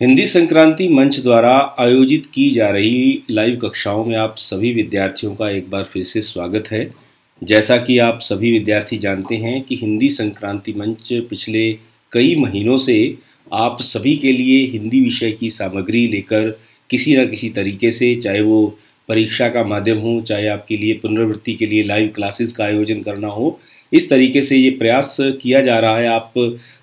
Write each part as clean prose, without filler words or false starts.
हिंदी संक्रांति मंच द्वारा आयोजित की जा रही लाइव कक्षाओं में आप सभी विद्यार्थियों का एक बार फिर से स्वागत है। जैसा कि आप सभी विद्यार्थी जानते हैं कि हिंदी संक्रांति मंच पिछले कई महीनों से आप सभी के लिए हिंदी विषय की सामग्री लेकर किसी न किसी तरीके से, चाहे वो परीक्षा का माध्यम हो, चाहे आपके लिए पुनरावृत्ति के लिए लाइव क्लासेस का आयोजन करना हो, इस तरीके से ये प्रयास किया जा रहा है आप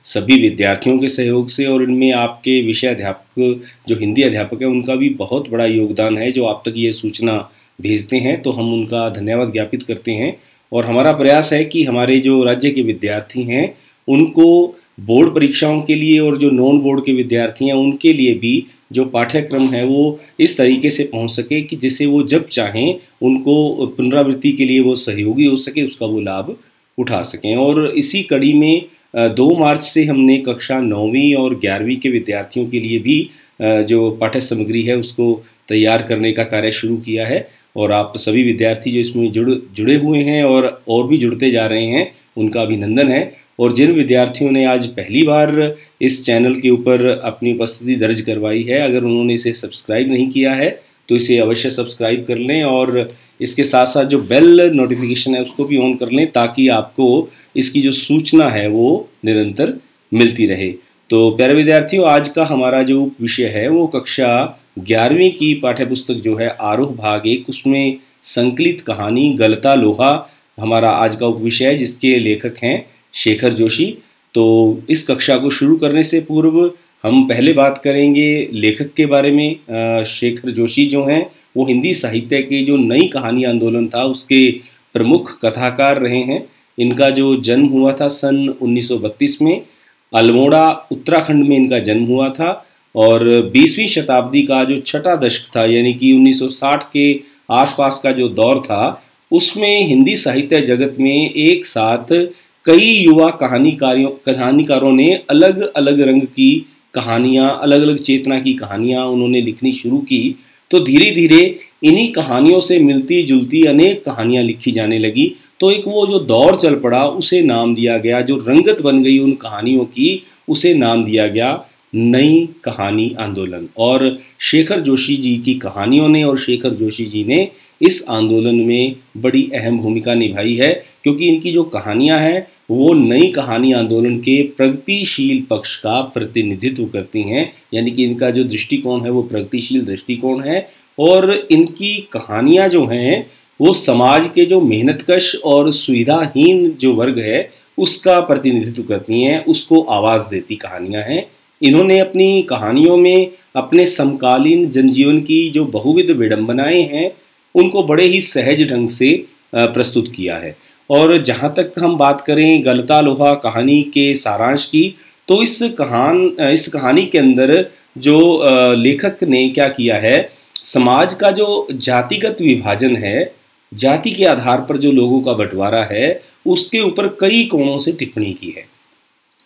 सभी विद्यार्थियों के सहयोग से। और इनमें आपके विषय अध्यापक जो हिंदी अध्यापक हैं उनका भी बहुत बड़ा योगदान है, जो आप तक ये सूचना भेजते हैं, तो हम उनका धन्यवाद ज्ञापित करते हैं। और हमारा प्रयास है कि हमारे जो राज्य के विद्यार्थी हैं उनको बोर्ड परीक्षाओं के लिए और जो नॉन बोर्ड के विद्यार्थी हैं उनके लिए भी जो पाठ्यक्रम है वो इस तरीके से पहुंच सके कि जिसे वो जब चाहें उनको पुनरावृत्ति के लिए वो सहयोगी हो सके, उसका वो लाभ उठा सकें। और इसी कड़ी में 2 मार्च से हमने कक्षा 9वीं और 11वीं के विद्यार्थियों के लिए भी जो पाठ्य सामग्री है उसको तैयार करने का कार्य शुरू किया है। और आप सभी विद्यार्थी जो इसमें जुड़े हुए हैं और भी जुड़ते जा रहे हैं, उनका अभिनंदन है। और जिन विद्यार्थियों ने आज पहली बार इस चैनल के ऊपर अपनी उपस्थिति दर्ज करवाई है, अगर उन्होंने इसे सब्सक्राइब नहीं किया है तो इसे अवश्य सब्सक्राइब कर लें और इसके साथ साथ जो बेल नोटिफिकेशन है उसको भी ऑन कर लें, ताकि आपको इसकी जो सूचना है वो निरंतर मिलती रहे। तो प्यारे विद्यार्थियों, आज का हमारा जो विषय है वो कक्षा 11वीं की पाठ्य पुस्तक जो है आरोह भाग 1, उसमें संकलित कहानी गलता लोहा हमारा आज का उपविषय है, जिसके लेखक हैं शेखर जोशी। तो इस कक्षा को शुरू करने से पूर्व हम पहले बात करेंगे लेखक के बारे में। शेखर जोशी जो हैं वो हिंदी साहित्य के जो नई कहानी आंदोलन था उसके प्रमुख कथाकार रहे हैं। इनका जो जन्म हुआ था सन 1932 में, अल्मोड़ा उत्तराखंड में इनका जन्म हुआ था। और 20वीं शताब्दी का जो छठा दशक था, यानी कि 1960 के आसपास का जो दौर था, उसमें हिंदी साहित्य जगत में एक साथ कई युवा कहानीकारों ने अलग अलग रंग की कहानियाँ, अलग अलग चेतना की कहानियाँ उन्होंने लिखनी शुरू की। तो धीरे धीरे इन्हीं कहानियों से मिलती जुलती अनेक कहानियाँ लिखी जाने लगी। तो एक वो जो दौर चल पड़ा उसे नाम दिया गया, जो रंगत बन गई उन कहानियों की उसे नाम दिया गया नई कहानी आंदोलन। और शेखर जोशी जी की कहानियों ने और शेखर जोशी जी ने इस आंदोलन में बड़ी अहम भूमिका निभाई है, क्योंकि इनकी जो कहानियां हैं वो नई कहानी आंदोलन के प्रगतिशील पक्ष का प्रतिनिधित्व करती हैं। यानी कि इनका जो दृष्टिकोण है वो प्रगतिशील दृष्टिकोण है। और इनकी कहानियां जो हैं वो समाज के जो मेहनतकश और सुविधाहीन जो वर्ग है उसका प्रतिनिधित्व करती हैं, उसको आवाज़ देती कहानियां हैं। इन्होंने अपनी कहानियों में अपने समकालीन जनजीवन की जो बहुविध विडंबनाएं हैं उनको बड़े ही सहज ढंग से प्रस्तुत किया है। और जहाँ तक हम बात करें गलता लोहा कहानी के सारांश की, तो इस कहानी के अंदर जो लेखक ने क्या किया है, समाज का जो जातिगत विभाजन है, जाति के आधार पर जो लोगों का बंटवारा है, उसके ऊपर कई कोणों से टिप्पणी की है।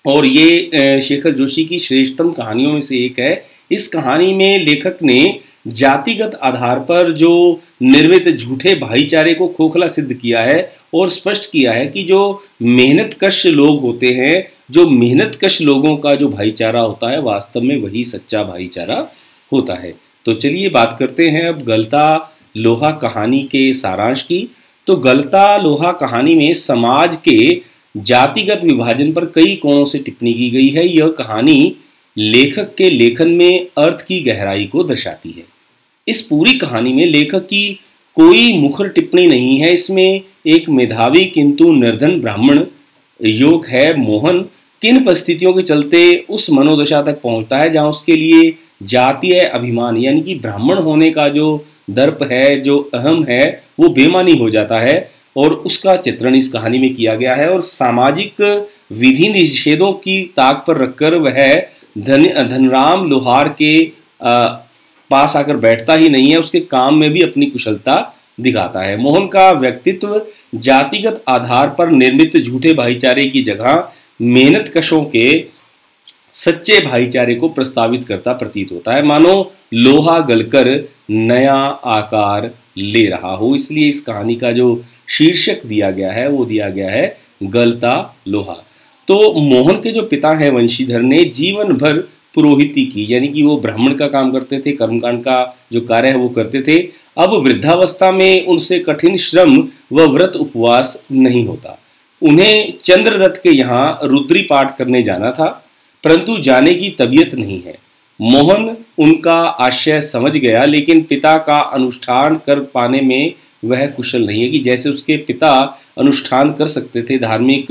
और ये शेखर जोशी की श्रेष्ठतम कहानियों में से एक है। इस कहानी में लेखक ने जातिगत आधार पर जो निर्मित झूठे भाईचारे को खोखला सिद्ध किया है और स्पष्ट किया है कि जो मेहनतकश लोग होते हैं, जो मेहनतकश लोगों का जो भाईचारा होता है, वास्तव में वही सच्चा भाईचारा होता है। तो चलिए बात करते हैं अब गलता लोहा कहानी के सारांश की। तो गलता लोहा कहानी में समाज के जातिगत विभाजन पर कई कोणों से टिप्पणी की गई है। यह कहानी लेखक के लेखन में अर्थ की गहराई को दर्शाती है। इस पूरी कहानी में लेखक की कोई मुखर टिप्पणी नहीं है। इसमें एक मेधावी किंतु निर्धन ब्राह्मण युवक है मोहन किन परिस्थितियों के चलते उस मनोदशा तक पहुंचता है जहां उसके लिए जातीय अभिमान यानी कि ब्राह्मण होने का जो दर्प है, जो अहम है, वो बेमानी हो जाता है। और उसका चित्रण इस कहानी में किया गया है। और सामाजिक विधि निषेधों की ताक पर रखकर वह धनराम लोहार के पास आकर बैठता ही नहीं है, उसके काम में भी अपनी कुशलता दिखाता है। मोहन का व्यक्तित्व जातिगत आधार पर निर्मित झूठे भाईचारे की जगह मेहनतकशों के सच्चे भाईचारे को प्रस्तावित करता प्रतीत होता है, मानो लोहा गलकर नया आकार ले रहा हो। इसलिए इस कहानी का जो शीर्षक दिया गया है वो दिया गया है गलता लोहा। तो मोहन के जो पिता हैं वंशीधर ने जीवन भर पुरोहिती की, यानी कि वो ब्राह्मण का काम करते थे, कर्मकांड का जो कार्य है वो करते थे। अब वृद्धावस्था में उनसे कठिन श्रम व व्रत उपवास नहीं होता। उन्हें चंद्रदत्त के यहाँ रुद्री पाठ करने जाना था, परंतु जाने की तबीयत नहीं है। मोहन उनका आशय समझ गया, लेकिन पिता का अनुष्ठान कर पाने में वह कुशल नहीं है। कि जैसे उसके पिता अनुष्ठान कर सकते थे, धार्मिक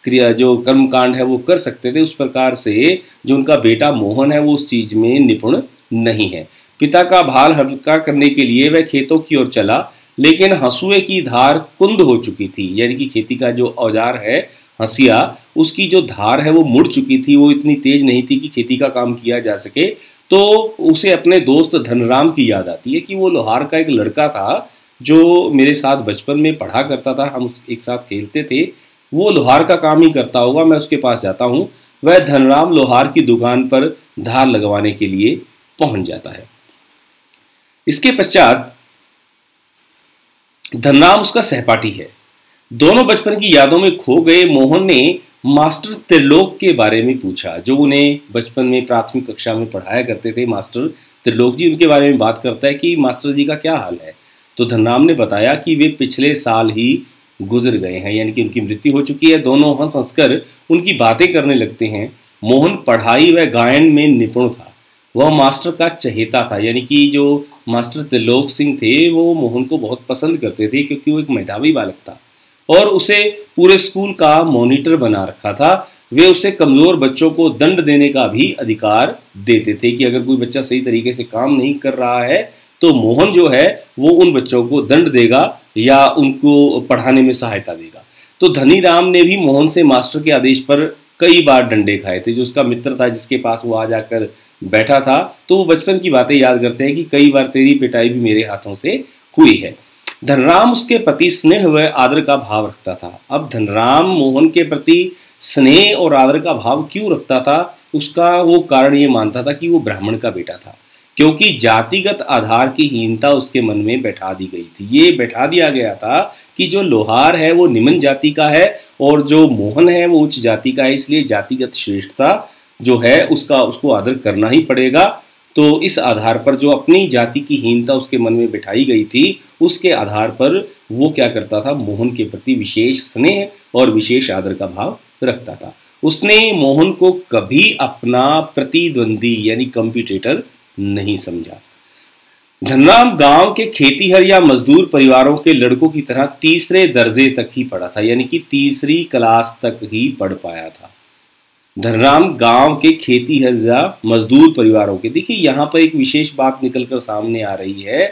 क्रिया जो कर्मकांड है वो कर सकते थे, उस प्रकार से जो उनका बेटा मोहन है वो उस चीज में निपुण नहीं है। पिता का भार हल्का करने के लिए वह खेतों की ओर चला, लेकिन हंसुए की धार कुंद हो चुकी थी, यानी कि खेती का जो औजार है हंसिया, उसकी जो धार है वो मुड़ चुकी थी, वो इतनी तेज नहीं थी कि खेती का काम किया जा सके। तो उसे अपने दोस्त धनराम की याद आती है कि वो लोहार का एक लड़का था जो मेरे साथ बचपन में पढ़ा करता था, हम एक साथ खेलते थे, वो लोहार का काम ही करता होगा, मैं उसके पास जाता हूँ। वह धनराम लोहार की दुकान पर धार लगवाने के लिए पहुंच जाता है। इसके पश्चात धनराम उसका सहपाठी है। दोनों बचपन की यादों में खो गए मोहन ने मास्टर त्रिलोक के बारे में पूछा, जो उन्हें बचपन में प्राथमिक कक्षा में पढ़ाया करते थे। मास्टर त्रिलोक जी उनके बारे में बात करता है कि मास्टर जी का क्या हाल है। तो धनराम ने बताया कि वे पिछले साल ही गुजर गए हैं, यानी कि उनकी मृत्यु हो चुकी है। दोनों हंस हंसकर उनकी बातें करने लगते हैं। मोहन पढ़ाई व गायन में निपुण था, वह मास्टर का चहेता था, यानी कि जो मास्टर त्रिलोक सिंह थे वो मोहन को बहुत पसंद करते थे, क्योंकि वो एक मेधावी बालक था और उसे पूरे स्कूल का मॉनिटर बना रखा था। वे उसे कमजोर बच्चों को दंड देने का भी अधिकार देते थे कि अगर कोई बच्चा सही तरीके से काम नहीं कर रहा है तो मोहन जो है वो उन बच्चों को दंड देगा या उनको पढ़ाने में सहायता देगा। तो धनीराम ने भी मोहन से मास्टर के आदेश पर कई बार डंडे खाए थे। जो उसका मित्र था जिसके पास वो आ जाकर बैठा था, तो वो बचपन की बातें याद करते हैं कि कई बार तेरी पिटाई भी मेरे हाथों से हुई है। धनराम उसके प्रति स्नेह व आदर का भाव रखता था। अब धनराम मोहन के प्रति स्नेह और आदर का भाव क्यों रखता था, उसका वो कारण ये मानता था कि वो ब्राह्मण का बेटा था, क्योंकि जातिगत आधार की हीनता उसके मन में बैठा दी गई थी। ये बैठा दिया गया था कि जो लोहार है वो निम्न जाति का है और जो मोहन है वो उच्च जाति का है, इसलिए जातिगत श्रेष्ठता जो है उसको आदर करना ही पड़ेगा। तो इस आधार पर जो अपनी जाति की हीनता उसके मन में बिठाई गई थी, उसके आधार पर वो क्या करता था, मोहन के प्रति विशेष स्नेह और विशेष आदर का भाव रखता था। उसने मोहन को कभी अपना प्रतिद्वंदी यानी कॉम्पिटिटर नहीं समझा। धनराम गांव के खेतीहर या मजदूर परिवारों के लड़कों की तरह तीसरे दर्जे तक ही पढ़ा था, यानी कि तीसरी क्लास तक ही पढ़ पाया था। धनराम गांव के खेतीहर या मजदूर परिवारों के, देखिए यहाँ पर एक विशेष बात निकलकर सामने आ रही है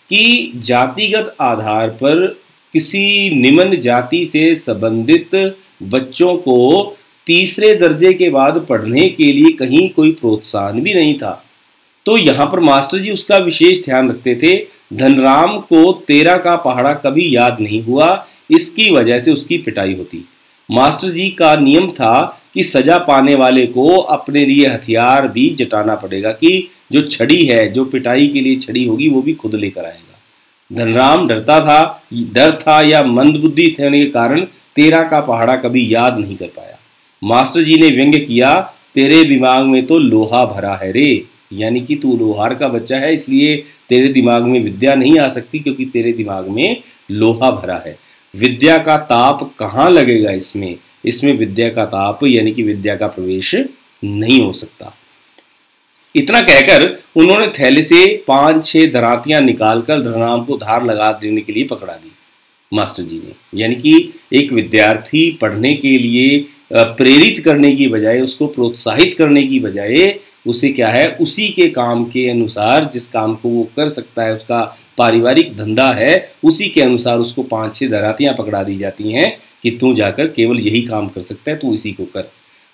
कि जातिगत आधार पर किसी निम्न जाति से संबंधित बच्चों को तीसरे दर्जे के बाद पढ़ने के लिए कहीं कोई प्रोत्साहन भी नहीं था। तो यहाँ पर मास्टर जी उसका विशेष ध्यान रखते थे। धनराम को 13 का पहाड़ा कभी याद नहीं हुआ, इसकी वजह से उसकी पिटाई होती। मास्टर जी का नियम था कि सजा पाने वाले को अपने लिए हथियार भी जुटाना पड़ेगा, कि जो छड़ी है, जो पिटाई के लिए छड़ी होगी वो भी खुद लेकर आएगा। धनराम डर था या मंदबुद्धि होने के कारण 13 का पहाड़ा कभी याद नहीं कर पाया। मास्टर जी ने व्यंग्य किया, तेरे दिमाग में तो लोहा भरा है रे, यानी कि तू लोहार का बच्चा है, इसलिए तेरे दिमाग में विद्या नहीं आ सकती, क्योंकि तेरे दिमाग में लोहा भरा है। विद्या का ताप कहाँ लगेगा इसमें विद्या का ताप यानी कि विद्या का प्रवेश नहीं हो सकता। इतना कहकर उन्होंने थैले से 5-6 दरातियां निकालकर धनराम को धार लगा देने के लिए पकड़ा दी मास्टर जी ने। यानी कि एक विद्यार्थी पढ़ने के लिए प्रेरित करने की बजाय, उसको प्रोत्साहित करने की बजाय उसे क्या है, उसी के काम के अनुसार, जिस काम को वो कर सकता है, उसका पारिवारिक धंधा है, उसी के अनुसार उसको 5-6 दरातियां पकड़ा दी जाती हैं कि तू जाकर केवल यही काम कर सकता है, तू इसी को कर।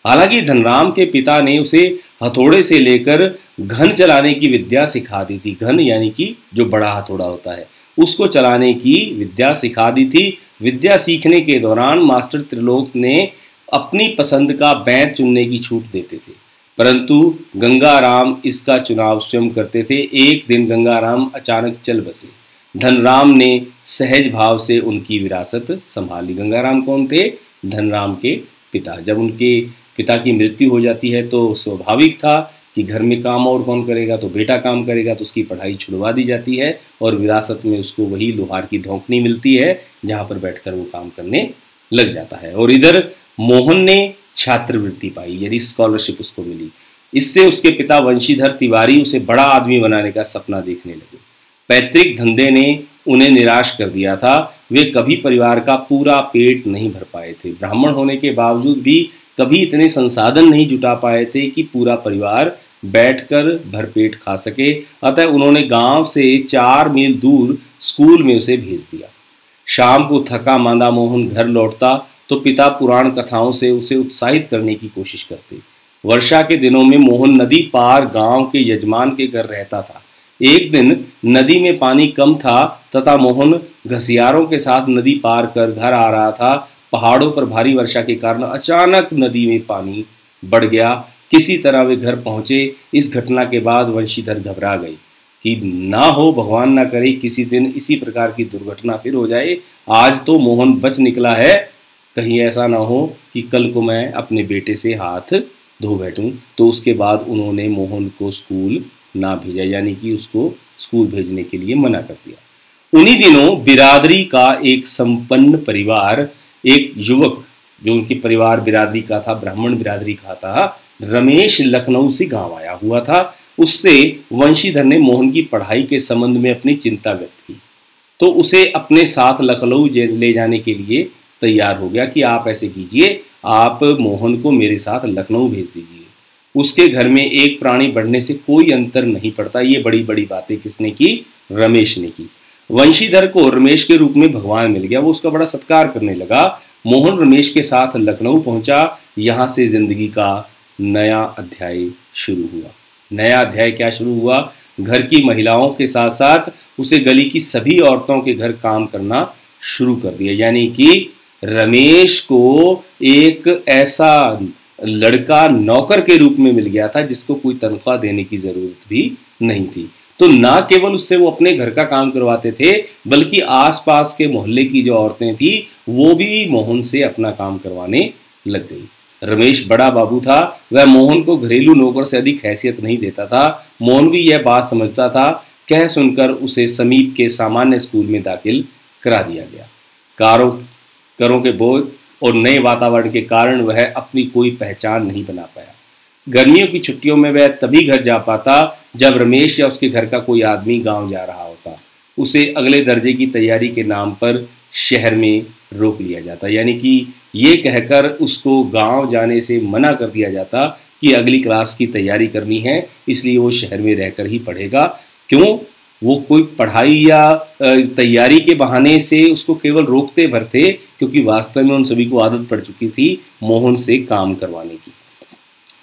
हालांकि धनराम के पिता ने उसे हथौड़े से लेकर घन चलाने की विद्या सिखा दी थी। घन यानी कि जो बड़ा हथौड़ा होता है, उसको चलाने की विद्या सिखा दी थी। विद्या सीखने के दौरान मास्टर त्रिलोक ने अपनी पसंद का बैंत चुनने की छूट देते थे, परंतु गंगाराम इसका चुनाव स्वयं करते थे। एक दिन गंगाराम अचानक चल बसे। धनराम ने सहज भाव से उनकी विरासत संभाली। गंगाराम कौन थे? धनराम के पिता। जब उनके पिता की मृत्यु हो जाती है तो स्वाभाविक था कि घर में काम और कौन करेगा, तो बेटा काम करेगा, तो उसकी पढ़ाई छुड़वा दी जाती है और विरासत में उसको वही लोहार की धौंकनी मिलती है जहाँ पर बैठकर वो काम करने लग जाता है। और इधर मोहन ने छात्रवृत्ति पाई, यानी स्कॉलरशिप उसको मिली। इससे उसके पिता वंशीधर तिवारी उसे बड़ा आदमी बनाने का सपना देखने लगे। पैतृक धंधे ने उन्हें निराश कर दिया था। वे कभी परिवार का पूरा पेट नहीं भर पाए थे। ब्राह्मण होने के बावजूद भी कभी इतने संसाधन नहीं जुटा पाए थे कि पूरा परिवार बैठकर भरपेट खा सके। अतः उन्होंने गांव से 4 मील दूर स्कूल में उसे भेज दिया। शाम को थका मांदा मोहन घर लौटता तो पिता पुराण कथाओं से उसे उत्साहित करने की कोशिश करते। वर्षा के दिनों में मोहन नदी पार गांव के यजमान के घर रहता था। एक दिन नदी में पानी कम था तथा मोहन घसियारों के साथ नदी पार कर घर आ रहा था। पहाड़ों पर भारी वर्षा के कारण अचानक नदी में पानी बढ़ गया। किसी तरह वे घर पहुंचे। इस घटना के बाद वंशीधर घबरा गए कि ना हो, भगवान ना करे, किसी दिन इसी प्रकार की दुर्घटना फिर हो जाए। आज तो मोहन बच निकला है, कहीं ऐसा ना हो कि कल को मैं अपने बेटे से हाथ धो बैठूं। तो उसके बाद उन्होंने मोहन को स्कूल ना भेजा, यानी कि उसको स्कूल भेजने के लिए मना कर दिया। उन्हीं दिनों बिरादरी का एक संपन्न परिवार, एक युवक जो उनके परिवार बिरादरी का था, ब्राह्मण बिरादरी का था, रमेश लखनऊ से गांव आया हुआ था। उससे वंशीधर ने मोहन की पढ़ाई के संबंध में अपनी चिंता व्यक्त की, तो उसे अपने साथ लखनऊ ले जाने के लिए तैयार हो गया कि आप ऐसे कीजिए, आप मोहन को मेरे साथ लखनऊ भेज दीजिए। उसके घर में एक प्राणी बढ़ने से कोई अंतर नहीं पड़ता। ये बड़ी बड़ी बातें किसने की? रमेश ने की। वंशीधर को रमेश के रूप में भगवान मिल गया। वो उसका बड़ा सत्कार करने लगा। मोहन रमेश के साथ लखनऊ पहुंचा। यहाँ से जिंदगी का नया अध्याय शुरू हुआ। नया अध्याय क्या शुरू हुआ? घर की महिलाओं के साथ साथ उसे गली की सभी औरतों के घर काम करना शुरू कर दिया। यानी कि रमेश को एक ऐसा लड़का नौकर के रूप में मिल गया था जिसको कोई तनख्वाह देने की जरूरत भी नहीं थी। तो ना केवल उससे वो अपने घर का काम करवाते थे, बल्कि आसपास के मोहल्ले की जो औरतें थी वो भी मोहन से अपना काम करवाने लग गई। रमेश बड़ा बाबू था। वह मोहन को घरेलू नौकर से अधिक हैसियत नहीं देता था। मोहन भी यह बात समझता था। कह सुनकर उसे समीप के सामान्य स्कूल में दाखिल करा दिया गया। करों के बोझ और नए वातावरण के कारण वह अपनी कोई पहचान नहीं बना पाया। गर्मियों की छुट्टियों में वह तभी घर जा पाता जब रमेश या उसके घर का कोई आदमी गांव जा रहा होता। उसे अगले दर्जे की तैयारी के नाम पर शहर में रोक लिया जाता, यानी कि ये कहकर उसको गांव जाने से मना कर दिया जाता कि अगली क्लास की तैयारी करनी है, इसलिए वो शहर में रहकर ही पढ़ेगा। क्यों? वो कोई पढ़ाई या तैयारी के बहाने से उसको केवल रोकते भर थे, क्योंकि वास्तव में उन सभी को आदत पड़ चुकी थी मोहन से काम करवाने की।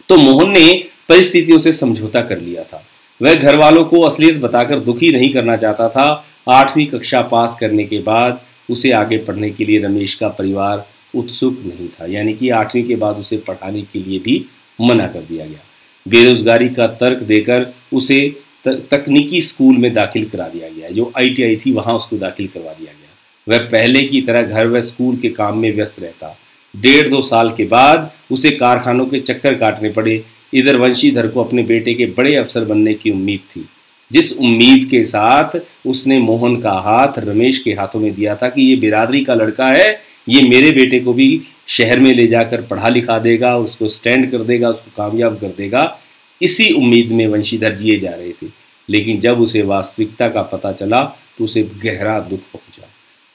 तो मोहन ने परिस्थितियों से समझौता कर लिया था। वह घर वालों को असलियत बताकर दुखी नहीं करना चाहता था। 8वीं कक्षा पास करने के बाद उसे आगे पढ़ने के लिए रमेश का परिवार उत्सुक नहीं था, यानी कि 8वीं के बाद उसे पढ़ाने के लिए भी मना कर दिया गया। बेरोजगारी का तर्क देकर उसे तकनीकी स्कूल में दाखिल करा दिया गया। जो ITI थी वहाँ उसको दाखिल करवा दिया गया। वह पहले की तरह घर व स्कूल के काम में व्यस्त रहता। 1.5-2 साल के बाद उसे कारखानों के चक्कर काटने पड़े। इधर वंशीधर को अपने बेटे के बड़े अफसर बनने की उम्मीद थी। जिस उम्मीद के साथ उसने मोहन का हाथ रमेश के हाथों में दिया था कि ये बिरादरी का लड़का है, ये मेरे बेटे को भी शहर में ले जाकर पढ़ा लिखा देगा, उसको स्टैंड कर देगा, उसको कामयाब कर देगा, इसी उम्मीद में वंशीधर जिए जा रहे थे। लेकिन जब उसे वास्तविकता का पता चला तो उसे गहरा दुख पहुंचा।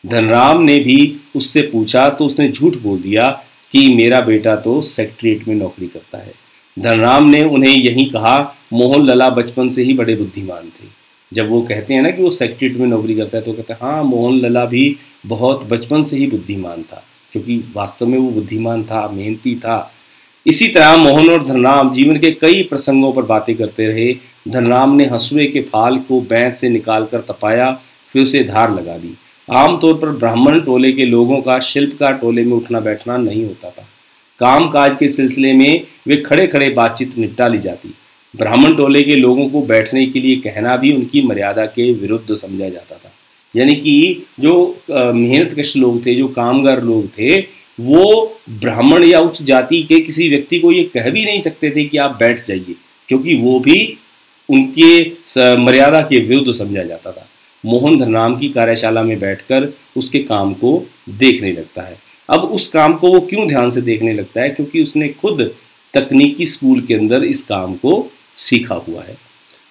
धनराम ने भी उससे पूछा तो उसने झूठ बोल दिया कि मेरा बेटा तो सेक्रेटरीट में नौकरी करता है। धनराम ने उन्हें यही कहा, मोहन लला बचपन से ही बड़े बुद्धिमान थे। जब वो कहते हैं ना कि वो सेक्रेटरीट में नौकरी करता है तो कहते हैं हाँ, मोहन लला भी बहुत बचपन से ही बुद्धिमान था, क्योंकि वास्तव में वो बुद्धिमान था, मेहनती था। इसी तरह मोहन और धनराम जीवन के कई प्रसंगों पर बातें करते रहे। धनराम ने हंसुए के फाल को बैंत से निकालकर तपाया, फिर उसे धार लगा दी। आमतौर पर ब्राह्मण टोले के लोगों का शिल्पकार टोले में उठना बैठना नहीं होता था। कामकाज के सिलसिले में वे खड़े खड़े बातचीत निपटा ली जाती। ब्राह्मण टोले के लोगों को बैठने के लिए कहना भी उनकी मर्यादा के विरुद्ध समझा जाता था। यानी कि जो मेहनतकश लोग थे, जो कामगार लोग थे, वो ब्राह्मण या उच्च जाति के किसी व्यक्ति को ये कह भी नहीं सकते थे कि आप बैठ जाइए। क्योंकि वो भी उनके मर्यादा के विरुद्ध समझा जाता था। मोहन धनराम की कार्यशाला में बैठकर उसके काम को देखने लगता है। अब उस काम को वो क्यों ध्यान से देखने लगता है? क्योंकि उसने खुद तकनीकी स्कूल के अंदर इस काम को सीखा हुआ है।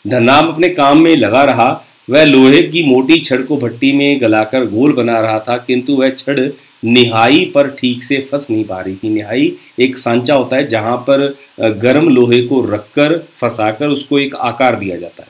धनराम अपने काम में लगा रहा। वह लोहे की मोटी छड़ को भट्टी में गलाकर गोल बना रहा था, किंतु वह छड़ निहाई पर ठीक से फंस नहीं पा रही थी। निहाई एक सांचा होता है जहां पर गर्म लोहे को रखकर फंसाकर उसको एक आकार दिया जाता है।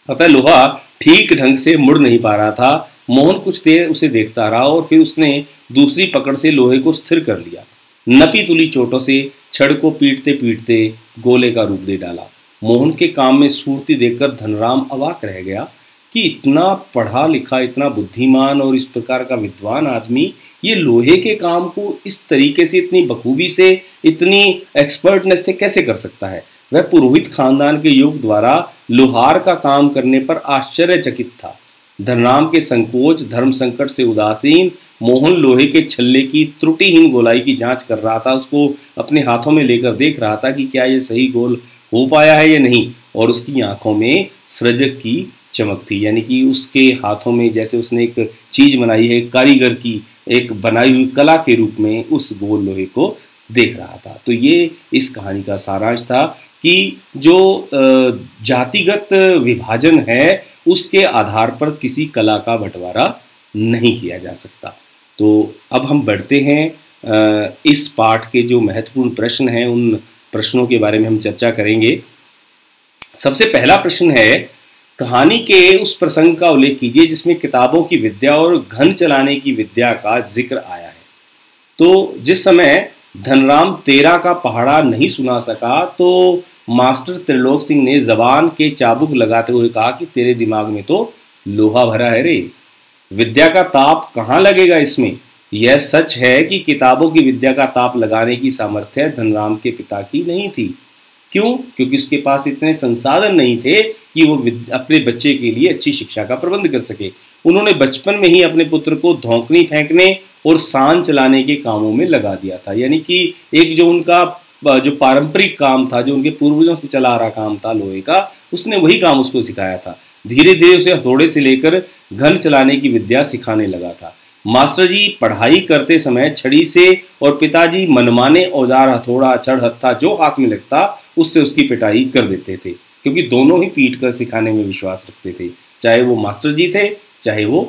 अतः लोहा ठीक ढंग से मुड़ नहीं पा रहा था। मोहन कुछ देर उसे देखता रहा और फिर उसने दूसरी पकड़ से लोहे को स्थिर कर लिया। नपी तुली चोटों से छड़ को पीटते पीटते गोले का रूप दे डाला। मोहन के काम में स्फूर्ति देखकर धनराम अवाक रह गया कि इतना पढ़ा लिखा, इतना बुद्धिमान और इस प्रकार का विद्वान आदमी ये लोहे के काम को इस तरीके से, इतनी बखूबी से, इतनी एक्सपर्टनेस से कैसे कर सकता है। वह पुरोहित खानदान के युग द्वारा लोहार का काम करने पर आश्चर्यचकित था। धनराम के संकोच, धर्म संकट से उदासीन मोहन लोहे के छल्ले की त्रुटिहीन गोलाई की जांच कर रहा था। उसको अपने हाथों में लेकर देख रहा था कि क्या ये सही गोल हो पाया है या नहीं, और उसकी आंखों में सृजक की चमक थी, यानी कि उसके हाथों में जैसे उसने एक चीज बनाई है, कारीगर की एक बनाई हुई कला के रूप में उस गोल लोहे को देख रहा था। तो ये इस कहानी का सारांश था कि जो जातिगत विभाजन है उसके आधार पर किसी कला का बंटवारा नहीं किया जा सकता। तो अब हम बढ़ते हैं इस पाठ के जो महत्वपूर्ण प्रश्न हैं उन प्रश्नों के बारे में हम चर्चा करेंगे। सबसे पहला प्रश्न है, कहानी के उस प्रसंग का उल्लेख कीजिए जिसमें किताबों की विद्या और घन चलाने की विद्या का जिक्र आया है। तो जिस समय धनराम तेरा का पहाड़ा नहीं सुना सका तो मास्टर त्रिलोक सिंह ने जबान के चाबुक लगाते हुए कहा कि तेरे दिमाग में तो लोहा भरा है रे, विद्या का ताप कहाँ लगेगा इसमें। यह सच है कि किताबों की विद्या का ताप लगाने की सामर्थ्य धनराम के पिता की नहीं थी। क्यों? क्योंकि उसके पास इतने संसाधन नहीं थे कि वो अपने बच्चे के लिए अच्छी शिक्षा का प्रबंध कर सके। उन्होंने बचपन में ही अपने पुत्र को धौंकनी फेंकने और सान चलाने के कामों में लगा दिया था। यानी कि एक जो उनका जो पारंपरिक काम था, जो उनके पूर्वजों से चला आ रहा काम था लोहे का, उसने वही काम उसको सिखाया था। धीरे धीरे उसे हथौड़े से लेकर घन चलाने की विद्या सिखाने लगा था। मास्टर जी पढ़ाई करते समय छड़ी से और पिताजी मनमाने औजार हथौड़ा, छड़, हत्था जो हाथ में लगता उससे उसकी पिटाई कर देते थे, क्योंकि दोनों ही पीट कर सिखाने में विश्वास रखते थे, चाहे वो मास्टर जी थे चाहे वो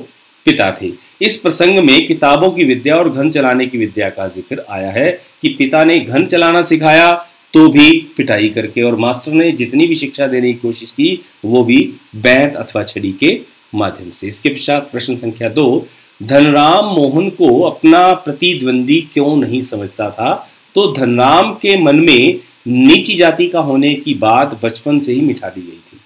पिता थे। इस प्रसंग में किताबों की विद्या और घन चलाने की विद्या का जिक्र आया है कि पिता ने घन चलाना सिखाया तो भी पिटाई करके, और मास्टर ने जितनी भी शिक्षा देने की कोशिश की वो भी बैंत अथवा छड़ी के माध्यम से। इसके पश्चात प्रश्न संख्या 2, धनराम मोहन को अपना प्रतिद्वंदी क्यों नहीं समझता था? तो धनराम के मन में नीची जाति का होने की बात बचपन से ही मिटा दी गई थी।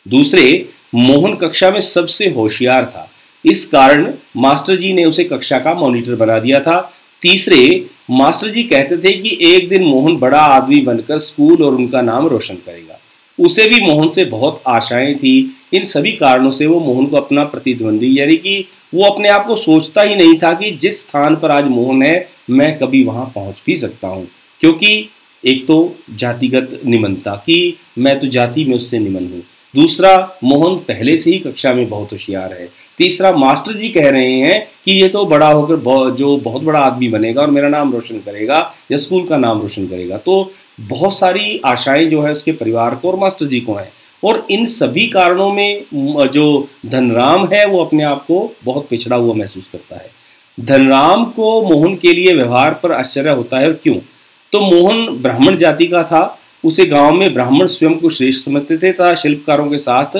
दूसरे, मोहन कक्षा में सबसे होशियार था, इस कारण मास्टर जी ने उसे कक्षा का मॉनिटर बना दिया था। तीसरे, मास्टर जी कहते थे कि एक दिन मोहन बड़ा आदमी बनकर स्कूल और उनका नाम रोशन करेगा। उसे भी मोहन से बहुत आशाएं थी। इन सभी कारणों से वो मोहन को अपना प्रतिद्वंदी, यानी कि वो अपने आप को सोचता ही नहीं था कि जिस स्थान पर आज मोहन है मैं कभी वहां पहुंच भी सकता हूं, क्योंकि एक तो जातिगत निमनता कि मैं तो जाति में उससे निमन हूं। दूसरा, मोहन पहले से ही कक्षा में बहुत होशियार है। तीसरा, मास्टर जी कह रहे हैं कि ये तो बड़ा होकर जो बहुत बड़ा आदमी बनेगा और मेरा नाम रोशन करेगा या स्कूल का नाम रोशन करेगा। तो बहुत सारी आशाएं जो है उसके परिवार को और मास्टर जी को हैं, और इन सभी कारणों में जो धनराम है वो अपने आप को बहुत पिछड़ा हुआ महसूस करता है। धनराम को मोहन के लिए व्यवहार पर आश्चर्य होता है। क्यों? तो मोहन ब्राह्मण जाति का था। उसे गांव में ब्राह्मण स्वयं को श्रेष्ठ समझते थे तथा शिल्पकारों के साथ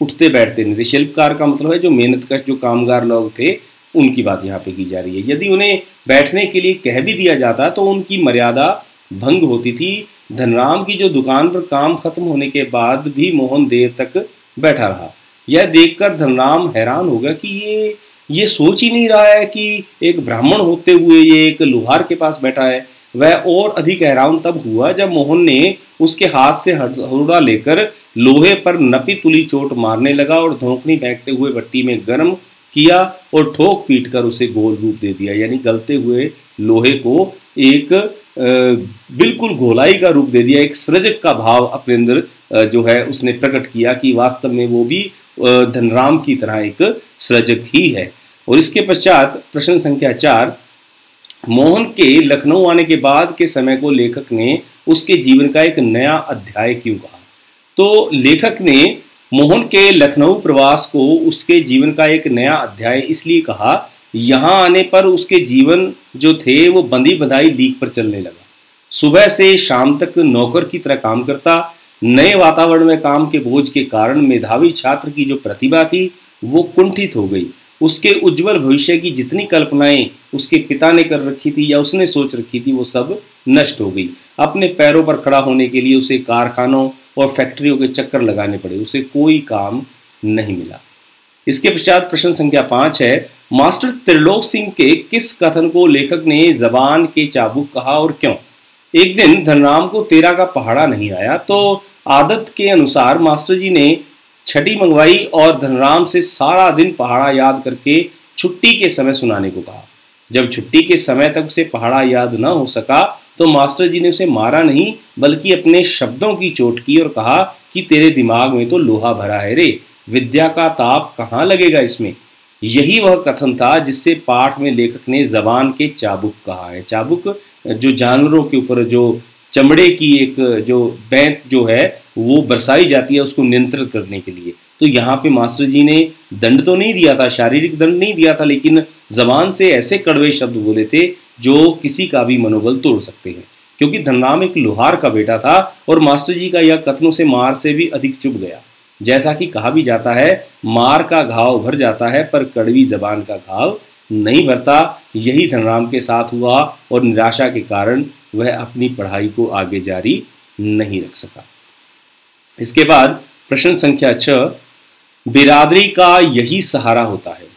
उठते बैठते नहीं थे। शिल्पकार का मतलब है जो मेहनतकश, जो कामगार लोग थे, उनकी बात यहाँ पे की जा रही है। यदि उन्हें बैठने के लिए कह भी दिया जाता तो उनकी मर्यादा भंग होती थी। धनराम की जो दुकान पर काम खत्म होने के बाद भी मोहन देर तक बैठा रहा। यह देखकर धनराम हैरान हो गया कि ये सोच ही नहीं रहा है कि एक ब्राह्मण होते हुए ये एक लोहार के पास बैठा है। वह और अधिक हैरान तब हुआ जब मोहन ने उसके हाथ से हथौड़ा लेकर लोहे पर नपी तुली चोट मारने लगा और धौंकनी फेंकते हुए भट्टी में गर्म किया और ठोक पीट कर उसे गोल रूप दे दिया, यानी गलते हुए लोहे को एक बिल्कुल गोलाई का रूप दे दिया, एक सृजक का भाव अपने अंदर जो है उसने प्रकट किया कि वास्तव में वो भी धनराम की तरह एक सृजक ही है। और इसके पश्चात प्रश्न संख्या 4, मोहन के लखनऊ आने के बाद के समय को लेखक ने उसके जीवन का एक नया अध्याय क्यों कहा? तो लेखक ने मोहन के लखनऊ प्रवास को उसके जीवन का एक नया अध्याय इसलिए कहा, यहाँ आने पर उसके जीवन जो थे वो बंधी बंधाई लीक पर चलने लगा। सुबह से शाम तक नौकर की तरह काम करता। नए वातावरण में काम के बोझ के कारण मेधावी छात्र की जो प्रतिभा थी वो कुंठित हो गई। उसके उज्जवल भविष्य की जितनी कल्पनाएं उसके पिता ने कर रखी थी या उसने सोच रखी थी वो सब नष्ट हो गई। अपने पैरों पर खड़ा होने के लिए उसे कारखानों और फैक्ट्रियों के चक्कर लगाने पड़े, उसे कोई काम नहीं मिला। इसके पश्चात प्रश्न संख्या 5 है, मास्टर त्रिलोक सिंह के किस कथन को लेखक ने जबान के चाबुक कहा और क्यों? एक दिन धनराम को 13 का पहाड़ा नहीं आया तो आदत के अनुसार मास्टर जी ने छठी मंगवाई और धनराम से सारा दिन पहाड़ा याद करके छुट्टी के समय सुनाने को कहा। जब छुट्टी के समय तक उसे पहाड़ा याद न हो सका तो मास्टर जी ने उसे मारा नहीं बल्कि अपने शब्दों की चोट की और कहा कि तेरे दिमाग में तो लोहा भरा है रे, विद्या का ताप कहाँ लगेगा इसमें। यही वह कथन था जिससे पाठ में लेखक ने जबान के चाबुक कहा है। चाबुक जो जानवरों के ऊपर जो चमड़े की एक जो बैंत जो है वो बरसाई जाती है उसको नियंत्रित करने के लिए। तो यहाँ पे मास्टर जी ने दंड तो नहीं दिया था, शारीरिक दंड नहीं दिया था, लेकिन जबान से ऐसे कड़वे शब्द बोले थे जो किसी का भी मनोबल तोड़ सकते हैं। क्योंकि धनराम एक लोहार का बेटा था और मास्टर जी का यह कथनों से मार से भी अधिक चुभ गया। जैसा कि कहा भी जाता है, मार का घाव भर जाता है पर कड़वी जबान का घाव नहीं भरता। यही धनराम के साथ हुआ और निराशा के कारण वह अपनी पढ़ाई को आगे जारी नहीं रख सका। इसके बाद प्रश्न संख्या 6, बिरादरी का यही सहारा होता है।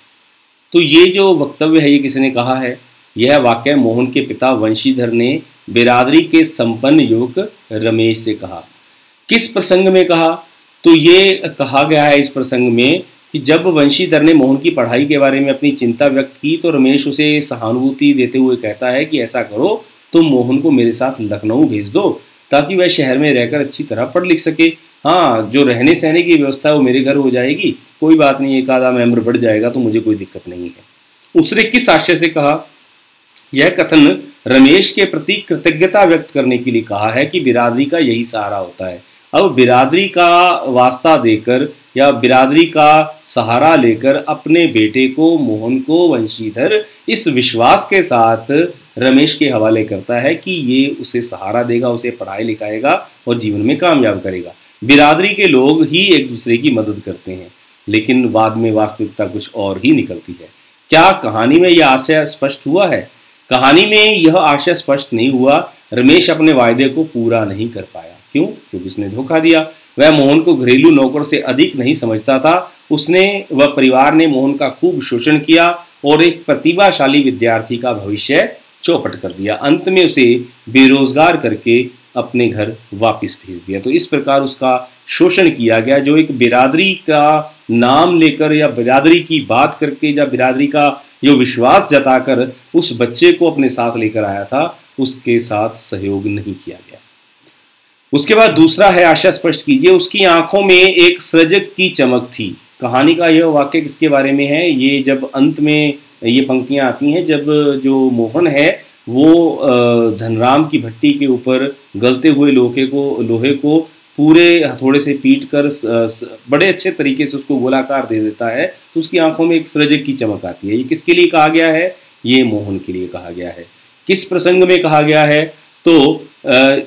तो ये जो वक्तव्य है ये किसने कहा है? यह वाक्य मोहन के पिता वंशीधर ने बिरादरी के संपन्न युवक रमेश से कहा। किस प्रसंग में कहा? तो ये कहा गया है इस प्रसंग में कि जब वंशीधर ने मोहन की पढ़ाई के बारे में अपनी चिंता व्यक्त की तो रमेश उसे सहानुभूति देते हुए कहता है कि ऐसा करो, तुम मोहन को मेरे साथ लखनऊ भेज दो ताकि वह शहर में रहकर अच्छी तरह पढ़ लिख सके। हाँ, जो रहने सहने की व्यवस्था है वो मेरे घर हो जाएगी, कोई बात नहीं, एक आधा मेंबर बढ़ जाएगा तो मुझे कोई दिक्कत नहीं है। उसने किस आशय से कहा? यह कथन रमेश के प्रति कृतज्ञता व्यक्त करने के लिए कहा है कि बिरादरी का यही सहारा होता है। अब बिरादरी का वास्ता देकर या बिरादरी का सहारा लेकर अपने बेटे को मोहन को वंशीधर इस विश्वास के साथ रमेश के हवाले करता है कि ये उसे सहारा देगा, उसे पढ़ाई लिखाएगा और जीवन में कामयाब करेगा। बिरादरी के लोग ही एक दूसरे की मदद करते हैं, लेकिन बाद में वास्तविकता कुछ और ही निकलती है। क्या कहानी में यह आशय स्पष्ट हुआ है? कहानी में यह आशय स्पष्ट नहीं हुआ। रमेश अपने वायदे को पूरा नहीं कर पाया। क्यों? क्योंकि उसने धोखा दिया। वह मोहन को घरेलू नौकर से अधिक नहीं समझता था। उसने व परिवार ने मोहन का खूब शोषण किया और एक प्रतिभाशाली विद्यार्थी का भविष्य चौपट कर दिया। अंत में उसे बेरोजगार करके अपने घर वापस भेज दिया। तो इस प्रकार उसका शोषण किया गया। जो एक बिरादरी का नाम लेकर या बिरादरी की बात करके या बिरादरी का जो विश्वास जताकर उस बच्चे को अपने साथ लेकर आया था, उसके साथ सहयोग नहीं किया गया। उसके बाद दूसरा है, आशा स्पष्ट कीजिए। उसकी आंखों में एक सृजक की चमक थी। कहानी का यह वाक्य किसके बारे में है? ये जब अंत में ये पंक्तियां आती हैं जब जो मोहन है वो धनराम की भट्टी के ऊपर गलते हुए लोहे को पूरे हथौड़े से पीट कर बड़े अच्छे तरीके से उसको गोलाकार दे देता है, तो उसकी आंखों में एक सृजक की चमक आती है। ये किसके लिए कहा गया है? ये मोहन के लिए कहा गया है। किस प्रसंग में कहा गया है? तो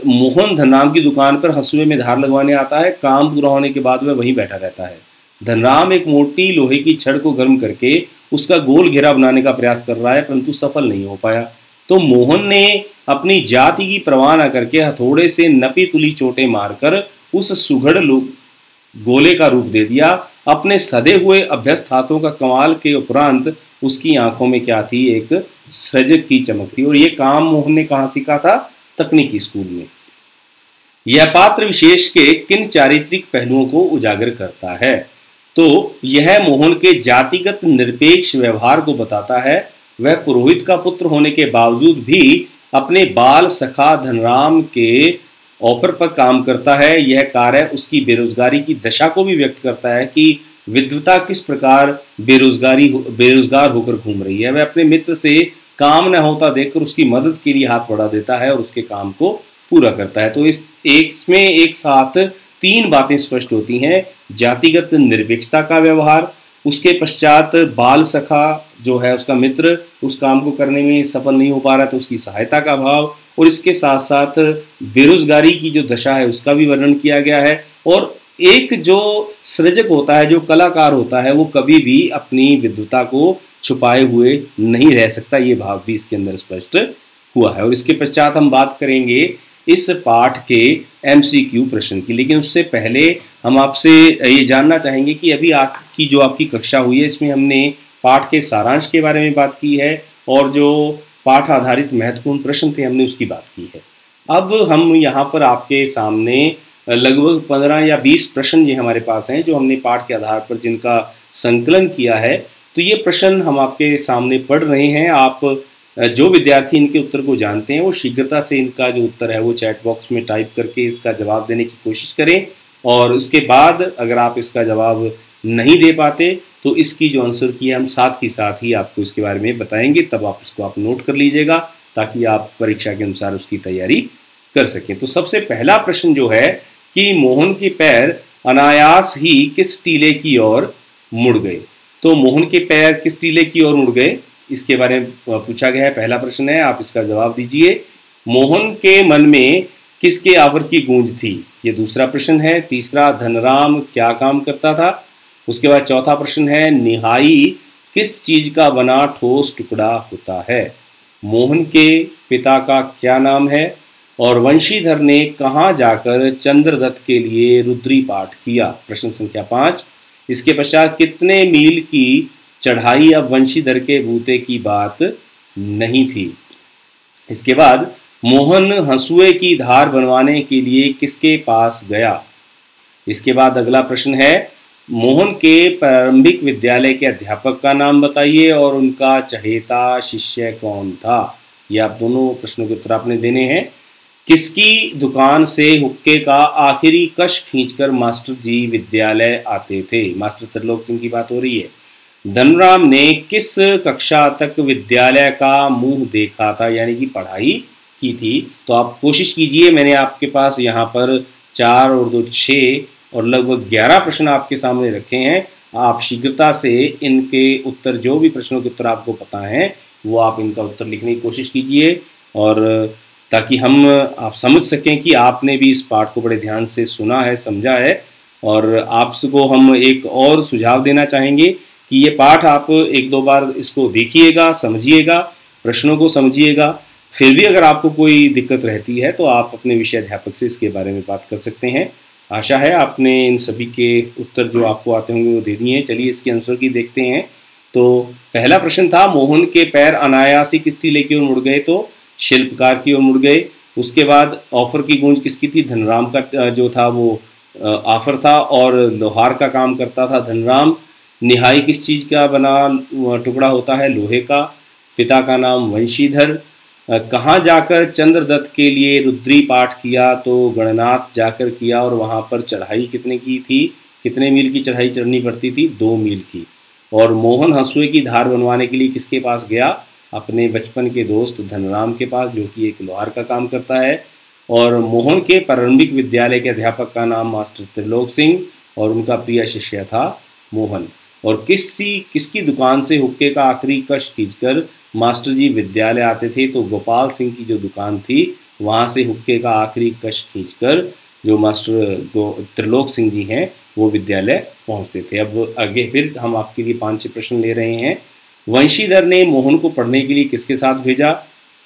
मोहन धनराम की दुकान पर हंसुए में धार लगवाने आता है। काम पूरा होने के बाद वह वहीं बैठा रहता है। धनराम एक मोटी लोहे की छड़ को गर्म करके उसका गोल घेरा बनाने का प्रयास कर रहा है, परंतु सफल नहीं हो पाया। तो मोहन ने अपनी जाति की परवाह न करके हथौड़े से नपी तुली चोटें मारकर उस सुघड़ गोले का रूप दे दिया। अपने सदे हुए अभ्यस्त हाथों का कमाल के उपरांत उसकी आंखों में क्या थी? एक सृजक की चमक थी। और ये काम मोहन ने कहाँ सीखा था? तकनीकी स्कूल में। यह पात्र विशेष के किन चारित्रिक पहलुओं को उजागर करता है? तो यह मोहन के जातिगत निरपेक्ष व्यवहार को बताता है। वह पुरोहित का पुत्र होने के बावजूद भी अपने बाल सखा धनराम के ऑफर पर काम करता है। यह कार्य उसकी बेरोजगारी की दशा को भी व्यक्त करता है कि विद्वता किस प्रकार बेरोजगार होकर घूम रही है। वह अपने मित्र से काम न होता देखकर उसकी मदद के लिए हाथ बढ़ा देता है और उसके काम को पूरा करता है। तो इसमें एक साथ तीन बातें स्पष्ट होती हैं: जातिगत निरपेक्षता का व्यवहार, उसके पश्चात बाल सखा जो है उसका मित्र उस काम को करने में सफल नहीं हो पा रहा तो उसकी सहायता का भाव, और इसके साथ साथ बेरोजगारी की जो दशा है उसका भी वर्णन किया गया है। और एक जो सृजक होता है, जो कलाकार होता है, वो कभी भी अपनी विद्वता को छुपाए हुए नहीं रह सकता, ये भाव भी इसके अंदर स्पष्ट हुआ है। और इसके पश्चात हम बात करेंगे इस पाठ के एमसीक्यू प्रश्न की, लेकिन उससे पहले हम आपसे ये जानना चाहेंगे कि अभी आपकी कक्षा हुई है इसमें हमने पाठ के सारांश के बारे में बात की है और जो पाठ आधारित महत्वपूर्ण प्रश्न थे हमने उसकी बात की है। अब हम यहाँ पर आपके सामने लगभग 15 या 20 प्रश्न ये हमारे पास हैं जो हमने पाठ के आधार पर जिनका संकलन किया है। तो ये प्रश्न हम आपके सामने पढ़ रहे हैं। आप जो विद्यार्थी इनके उत्तर को जानते हैं वो शीघ्रता से इनका जो उत्तर है वो चैट बॉक्स में टाइप करके इसका जवाब देने की कोशिश करें, और उसके बाद अगर आप इसका जवाब नहीं दे पाते तो इसकी जो आंसर की है हम साथ ही साथ ही आपको इसके बारे में बताएंगे, तब आप उसको आप नोट कर लीजिएगा ताकि आप परीक्षा के अनुसार उसकी तैयारी कर सकें। तो सबसे पहला प्रश्न जो है कि मोहन के पैर अनायास ही किस टीले की ओर मुड़ गए। तो मोहन के पैर किस टीले की ओर मुड़ गए इसके बारे में पूछा गया है। पहला प्रश्न है, आप इसका जवाब दीजिए। मोहन के मन में किसके आवर की गूंज थी, ये दूसरा प्रश्न है। तीसरा, धनराम क्या काम करता था। उसके बाद चौथा प्रश्न है, निहाई किस चीज का बना ठोस टुकड़ा होता है। मोहन के पिता का क्या नाम है, और वंशीधर ने कहाँ जाकर चंद्रदत्त के लिए रुद्री पाठ किया। प्रश्न संख्या 5। इसके पश्चात कितने मील की चढ़ाई अब वंशीधर के बूते की बात नहीं थी। इसके बाद मोहन हंसुए की धार बनवाने के लिए किसके पास गया। इसके बाद अगला प्रश्न है, मोहन के प्रारंभिक विद्यालय के अध्यापक का नाम बताइए और उनका चहेता शिष्य कौन था। ये आप दोनों प्रश्नों के उत्तर आपने देने हैं। किसकी दुकान से हुक्के का आखिरी कश खींचकर मास्टर जी विद्यालय आते थे। मास्टर त्रिलोक सिंह की बात हो रही है। धनराम ने किस कक्षा तक विद्यालय का मुंह देखा था, यानी कि पढ़ाई की थी। तो आप कोशिश कीजिए, मैंने आपके पास यहाँ पर 4 और 2 6 और लगभग 11 प्रश्न आपके सामने रखे हैं। आप शीघ्रता से इनके उत्तर, जो भी प्रश्नों के उत्तर आपको पता है वो आप इनका उत्तर लिखने की कोशिश कीजिए, और ताकि आप समझ सकें कि आपने भी इस पाठ को बड़े ध्यान से सुना है, समझा है। और आपको हम एक और सुझाव देना चाहेंगे कि ये पाठ आप 1-2 बार इसको देखिएगा, समझिएगा, प्रश्नों को समझिएगा। फिर भी अगर आपको कोई दिक्कत रहती है तो आप अपने विषय अध्यापक से इसके बारे में बात कर सकते हैं। आशा है आपने इन सभी के उत्तर जो आपको आते होंगे वो दे दिए हैं। चलिए इसके आंसर की देखते हैं। तो पहला प्रश्न था, मोहन के पैर अनायास ही किस टीले की ओर मुड़ गए। तो शिल्पकार की ओर मुड़ गए। उसके बाद ऑफर की गूंज किसकी थी, धनराम का जो था वो ऑफर था और लोहार का काम करता था धनराम। निहाई किस चीज़ का बना टुकड़ा होता है, लोहे का। पिता का नाम वंशीधर। कहाँ जाकर चंद्रदत्त के लिए रुद्री पाठ किया, तो गणनाथ जाकर किया, और वहाँ पर चढ़ाई कितने की थी, कितने मील की चढ़ाई चढ़नी पड़ती थी, 2 मील की। और मोहन हंसुए की धार बनवाने के लिए किसके पास गया, अपने बचपन के दोस्त धनराम के पास, जो कि एक लोहार का काम करता है। और मोहन के प्रारंभिक विद्यालय के अध्यापक का नाम मास्टर त्रिलोक सिंह और उनका प्रिय शिष्य था मोहन। और किसकी दुकान से हुक्के का आखिरी कश खींचकर मास्टर जी विद्यालय आते थे। तो गोपाल सिंह की जो दुकान थी वहाँ से हुक्के का आखिरी कश खींचकर जो मास्टर त्रिलोक सिंह जी हैं वो विद्यालय पहुँचते थे। अब आगे फिर हम आपके लिए 5-6 प्रश्न ले रहे हैं। वंशीधर ने मोहन को पढ़ने के लिए किसके साथ भेजा,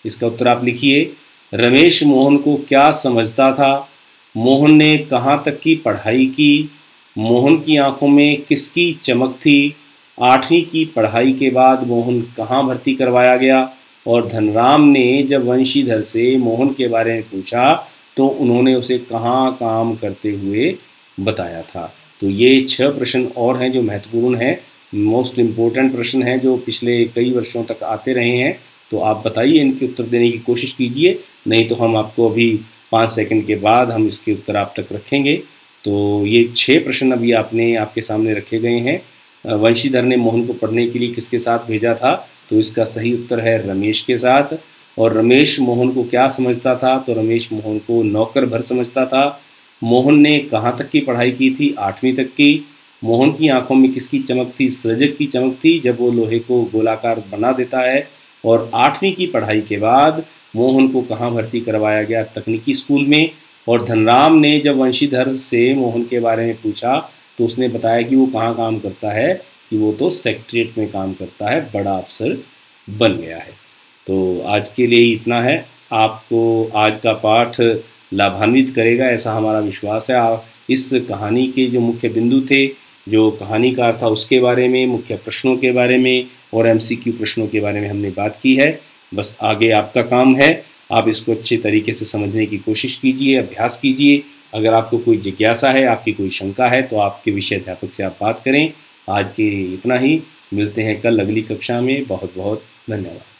इसका उत्तर आप लिखिए। रमेश मोहन को क्या समझता था। मोहन ने कहाँ तक की पढ़ाई की। मोहन की आंखों में किसकी चमक थी। 8वीं की पढ़ाई के बाद मोहन कहाँ भर्ती करवाया गया। और धनराम ने जब वंशीधर से मोहन के बारे में पूछा तो उन्होंने उसे कहाँ काम करते हुए बताया था। तो ये 6 प्रश्न और हैं जो महत्वपूर्ण हैं, मोस्ट इम्पोर्टेंट प्रश्न हैं जो पिछले कई वर्षों तक आते रहे हैं। तो आप बताइए, इनके उत्तर देने की कोशिश कीजिए, नहीं तो हम आपको अभी 5 सेकंड के बाद हम इसके उत्तर आप तक रखेंगे। तो ये 6 प्रश्न अभी आपके सामने रखे गए हैं। वंशीधर ने मोहन को पढ़ने के लिए किसके साथ भेजा था? तो इसका सही उत्तर है रमेश के साथ। और रमेश मोहन को क्या समझता था? तो रमेश मोहन को नौकर भर समझता था। मोहन ने कहाँ तक की पढ़ाई की थी? 8वीं तक की। मोहन की आंखों में किसकी चमक थी? सृजक की चमक थी, जब वो लोहे को गोलाकार बना देता है। और 8वीं की पढ़ाई के बाद मोहन को कहाँ भर्ती करवाया गया? तकनीकी स्कूल में। और धनराम ने जब वंशीधर से मोहन के बारे में पूछा तो उसने बताया कि वो कहाँ काम करता है, कि वो तो सेक्रेटरीट में काम करता है, बड़ा अफसर बन गया है। तो आज के लिए इतना है। आपको आज का पाठ लाभान्वित करेगा ऐसा हमारा विश्वास है। आप इस कहानी के जो मुख्य बिंदु थे, जो कहानीकार था उसके बारे में, मुख्य प्रश्नों के बारे में और एमसीक्यू प्रश्नों के बारे में हमने बात की है। बस आगे आपका काम है, आप इसको अच्छे तरीके से समझने की कोशिश कीजिए, अभ्यास कीजिए। अगर आपको कोई जिज्ञासा है, आपकी कोई शंका है, तो आपके विषय अध्यापक से आप बात करें। आज के इतना ही, मिलते हैं कल अगली कक्षा में। बहुत बहुत धन्यवाद।